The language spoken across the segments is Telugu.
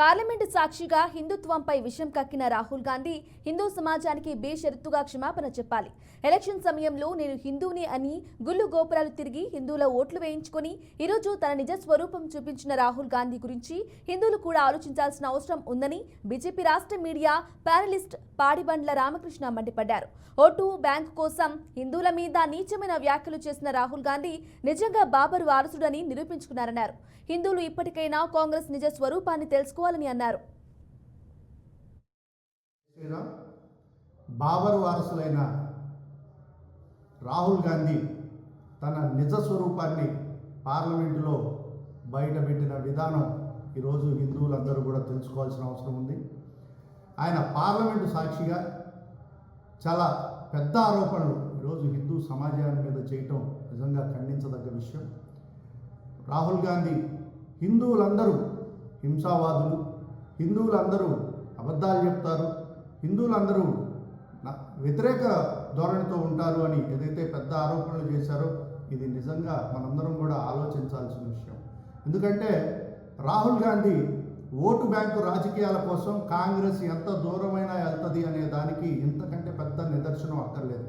పార్లమెంటు సాక్షిగా హిందుత్వంపై విషం కక్కిన రాహుల్ గాంధీ హిందూ సమాజానికి బేషరతుగా క్షమాపణ చెప్పాలి. ఎలక్షన్ సమయంలో నేను హిందూని అని గుళ్ళు గోపురాలు తిరిగి హిందువుల ఓట్లు వేయించుకొని ఈరోజు తన నిజ స్వరూపం చూపించిన రాహుల్ గాంధీ గురించి హిందువులు కూడా ఆలోచించాల్సిన అవసరం ఉందని బీజేపీ రాష్ట్ర మీడియా ప్యానలిస్ట్ పాడిబండ్ల రామకృష్ణ మండిపడ్డారు. ఓటు బ్యాంకు కోసం హిందువుల మీద నీచమైన వ్యాఖ్యలు చేసిన రాహుల్ గాంధీ నిజంగా బాబరు వారసుడని నిరూపించుకున్నారన్నారు. హిందువులు ఇప్పటికైనా కాంగ్రెస్ నిజ స్వరూపాన్ని తెలుసుకోవాలని అన్నారు. బాబరు వారసులైన రాహుల్ గాంధీ తన నిజ స్వరూపాన్ని పార్లమెంటులో బయటపెట్టిన విధానం ఈరోజు హిందువులందరూ కూడా తెలుసుకోవాల్సిన అవసరం ఉంది. ఆయన పార్లమెంటు సాక్షిగా చాలా పెద్ద ఆరోపణలు ఈరోజు హిందూ సమాజాన్ని మీద చేయటం నిజంగా ఖండించదగ్గ విషయం. రాహుల్ గాంధీ హిందువులందరూ హింసావాదులు, హిందువులందరూ అబద్ధాలు చెప్తారు, హిందువులందరూ వ్యతిరేక ధోరణితో ఉంటారు అని ఏదైతే పెద్ద ఆరోపణలు చేశారో ఇది నిజంగా మనందరం కూడా ఆలోచించాల్సిన విషయం. ఎందుకంటే రాహుల్ గాంధీ ఓటు బ్యాంకు రాజకీయాల కోసం కాంగ్రెస్ ఎంత దూరమైనా వెళ్తుంది అనే దానికి ఇంతకంటే పెద్ద నిదర్శనం అక్కర్లేదు.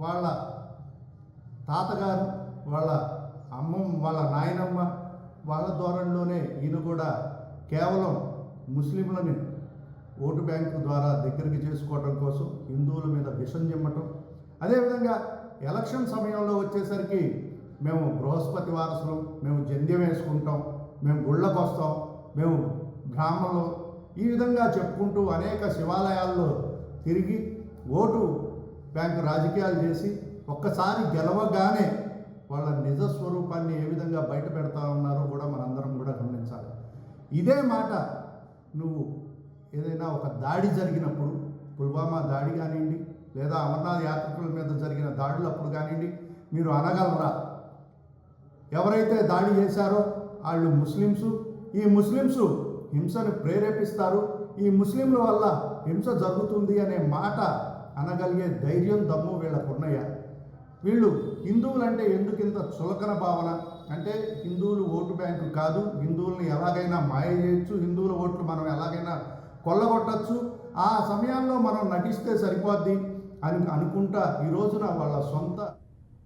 వాళ్ళ తాతగారు, వాళ్ళ అమ్మమ్మ, వాళ్ళ నాయనమ్మ వాళ్ళ ధోరణిలోనే ఈయన కూడా కేవలం ముస్లింలని ఓటు బ్యాంకు ద్వారా దగ్గరికి చేసుకోవడం కోసం హిందువుల మీద విషం చిమ్మటం. అదేవిధంగా ఎలక్షన్ సమయంలో వచ్చేసరికి మేము బృహస్పతి వారసులు, మేము జంధ్యం వేసుకుంటాం, మేము గుళ్ళకు వస్తాం, మేము బ్రాహ్మణులు, ఈ విధంగా చెప్పుకుంటూ అనేక శివాలయాల్లో తిరిగి ఓటు బ్యాంకు రాజకీయాలు చేసి ఒక్కసారి గెలవగానే వాళ్ళ నిజ స్వరూపాన్ని ఏ విధంగా బయట పెడతా ఉన్నారో కూడా మనందరం కూడా గమనించాలి. ఇదే మాట నువ్వు ఏదైనా ఒక దాడి జరిగినప్పుడు, పుల్వామా దాడి కానివ్వండి, లేదా అమర్నాథ్ యాత్రికుల మీద జరిగిన దాడులప్పుడు కానివ్వండి, మీరు అనగలరా? ఎవరైతే దాడి చేశారో వాళ్ళు ముస్లిమ్సు, ఈ ముస్లిమ్సు హింసను ప్రేరేపిస్తారు, ఈ ముస్లింల వల్ల హింస జరుగుతుంది అనే మాట అనగలిగే ధైర్యం, దమ్ము వీళ్ళకు ఉన్నాయా? వీళ్ళు హిందువులంటే ఎందుకింత చులకన భావన? అంటే హిందువులు ఓటు బ్యాంకు కాదు, హిందువుల్ని ఎలాగైనా మాయ చేయొచ్చు, హిందువుల ఓట్లు మనం ఎలాగైనా కొల్లగొట్టచ్చు, ఆ సమయాల్లో మనం నటిస్తే సరిపోద్ది అని అనుకుంటా ఈ రోజున వాళ్ళ సొంత